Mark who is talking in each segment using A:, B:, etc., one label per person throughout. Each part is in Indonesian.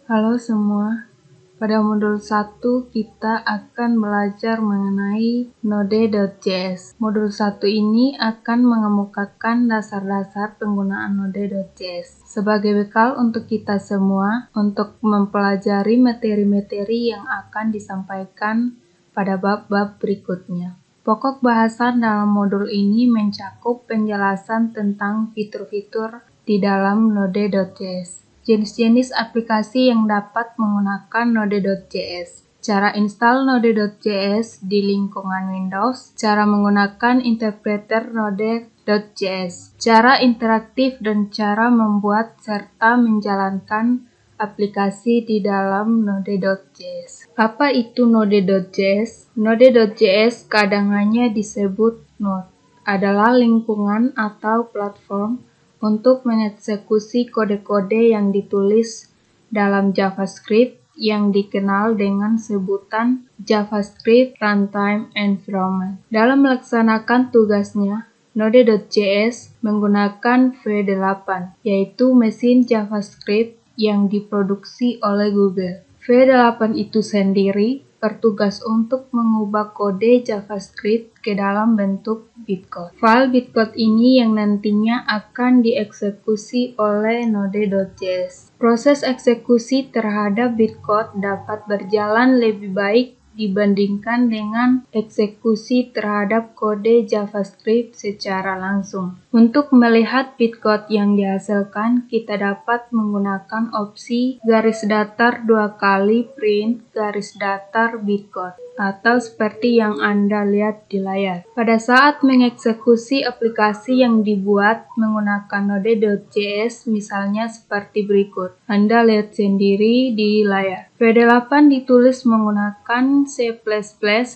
A: Halo semua, pada modul 1 kita akan belajar mengenai Node.js. Modul 1 ini akan mengemukakan dasar-dasar penggunaan Node.js sebagai bekal untuk kita semua untuk mempelajari materi-materi yang akan disampaikan pada bab-bab berikutnya. Pokok bahasan dalam modul ini mencakup penjelasan tentang fitur-fitur di dalam Node.js. Jenis-jenis aplikasi yang dapat menggunakan Node.js, cara install Node.js di lingkungan Windows, cara menggunakan interpreter Node.js, cara interaktif dan cara membuat serta menjalankan aplikasi di dalam Node.js. Apa itu Node.js? Node.js kadang hanya disebut Node, adalah lingkungan atau platform untuk mengeksekusi kode-kode yang ditulis dalam JavaScript yang dikenal dengan sebutan JavaScript Runtime Environment. Dalam melaksanakan tugasnya, Node.js menggunakan V8, yaitu mesin JavaScript yang diproduksi oleh Google. V8 itu sendiri bertugas untuk mengubah kode JavaScript ke dalam bentuk bytecode. File bytecode ini yang nantinya akan dieksekusi oleh Node.js. Proses eksekusi terhadap bytecode dapat berjalan lebih baik dibandingkan dengan eksekusi terhadap kode JavaScript secara langsung. Untuk melihat bytecode yang dihasilkan, kita dapat menggunakan opsi garis datar 2 kali print garis datar bytecode, atau seperti yang Anda lihat di layar. Pada saat mengeksekusi aplikasi yang dibuat menggunakan Node.js, misalnya seperti berikut. Anda lihat sendiri di layar. V8 ditulis menggunakan C++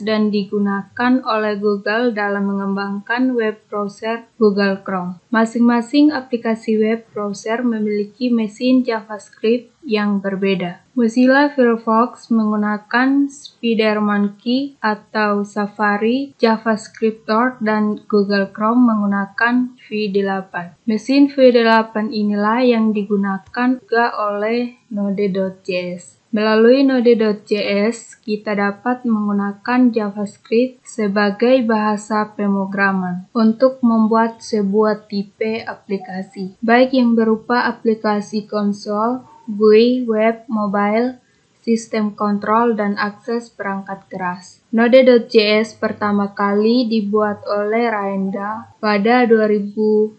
A: dan digunakan oleh Google dalam mengembangkan web browser Google Chrome. Masing-masing aplikasi web browser memiliki mesin JavaScript yang berbeda. Mozilla Firefox menggunakan SpiderMonkey atau Safari, JavaScriptor, dan Google Chrome menggunakan V8. Mesin V8 inilah yang digunakan juga oleh Node.js. Melalui Node.js, kita dapat menggunakan JavaScript sebagai bahasa pemrograman untuk membuat sebuah tipe aplikasi, baik yang berupa aplikasi konsol, GUI, web, mobile, sistem kontrol, dan akses perangkat keras. Node.js pertama kali dibuat oleh Raenda pada 2009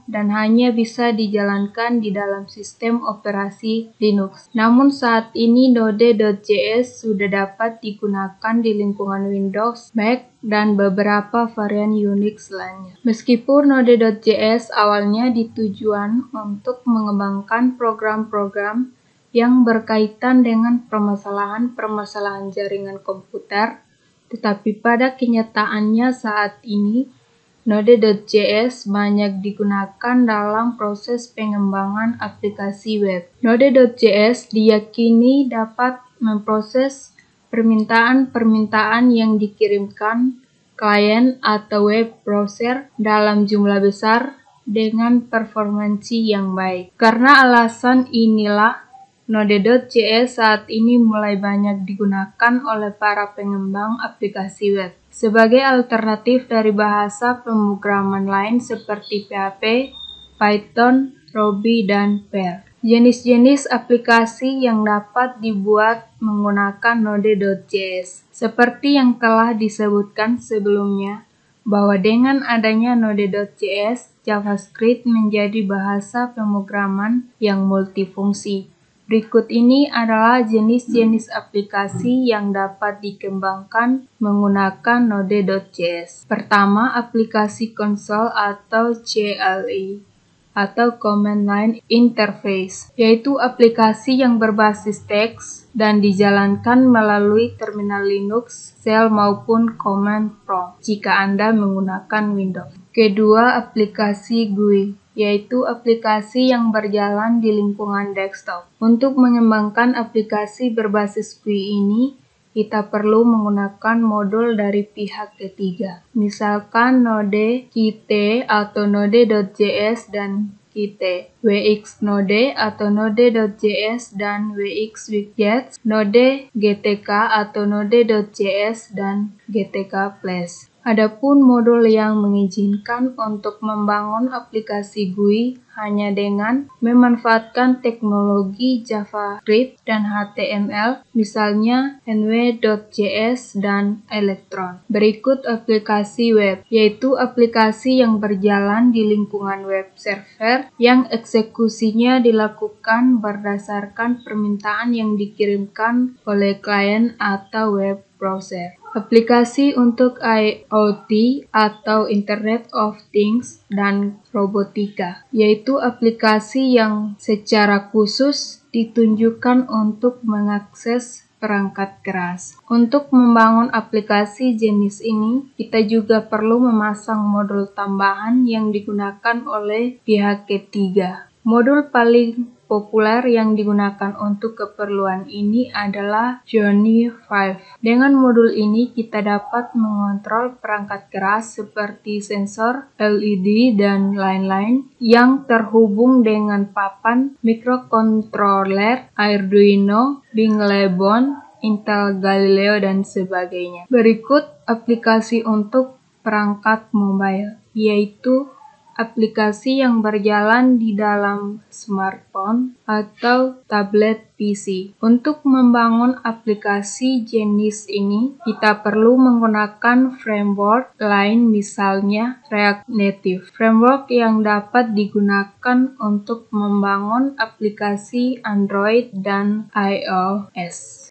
A: dan hanya bisa dijalankan di dalam sistem operasi Linux. Namun saat ini Node.js sudah dapat digunakan di lingkungan Windows, Mac, dan beberapa varian Unix lainnya. Meskipun Node.js awalnya ditujuan untuk mengembangkan program-program yang berkaitan dengan permasalahan-permasalahan jaringan komputer, tetapi pada kenyataannya saat ini Node.js banyak digunakan dalam proses pengembangan aplikasi web. Node.js diyakini dapat memproses permintaan-permintaan yang dikirimkan klien atau web browser dalam jumlah besar dengan performansi yang baik. Karena alasan inilah, Node.js saat ini mulai banyak digunakan oleh para pengembang aplikasi web sebagai alternatif dari bahasa pemrograman lain seperti PHP, Python, Ruby, dan Perl. Jenis-jenis aplikasi yang dapat dibuat menggunakan Node.js. Seperti yang telah disebutkan sebelumnya, bahwa dengan adanya Node.js, JavaScript menjadi bahasa pemrograman yang multifungsi. Berikut ini adalah jenis-jenis aplikasi yang dapat dikembangkan menggunakan Node.js. Pertama, aplikasi konsol atau CLI atau Command Line Interface, yaitu aplikasi yang berbasis teks dan dijalankan melalui terminal Linux, shell maupun command prompt jika Anda menggunakan Windows. Kedua, aplikasi GUI, yaitu aplikasi yang berjalan di lingkungan desktop. Untuk mengembangkan aplikasi berbasis GUI ini, kita perlu menggunakan modul dari pihak ketiga, misalkan Node, Qt, atau Node.js, dan Qt, Wix Node atau Node.js dan Wix Widgets, Node GTK atau Node.js dan GTK Flash. Adapun modul yang mengizinkan untuk membangun aplikasi GUI hanya dengan memanfaatkan teknologi JavaScript dan HTML, misalnya nw.js dan Electron. Berikut aplikasi web, yaitu aplikasi yang berjalan di lingkungan web server yang eksekusinya dilakukan berdasarkan permintaan yang dikirimkan oleh klien atau web browser. Aplikasi untuk IoT atau Internet of Things dan robotika, yaitu aplikasi yang secara khusus ditunjukkan untuk mengakses perangkat keras. Untuk membangun aplikasi jenis ini, kita juga perlu memasang modul tambahan yang digunakan oleh pihak ketiga. Modul paling populer yang digunakan untuk keperluan ini adalah Johnny 5. Dengan modul ini kita dapat mengontrol perangkat keras seperti sensor, LED, dan lain-lain yang terhubung dengan papan mikrokontroler Arduino, Binglebon, Intel Galileo, dan sebagainya. Berikut aplikasi untuk perangkat mobile, yaitu aplikasi yang berjalan di dalam smartphone atau tablet PC. Untuk membangun aplikasi jenis ini, kita perlu menggunakan framework lain, misalnya React Native, framework yang dapat digunakan untuk membangun aplikasi Android dan iOS.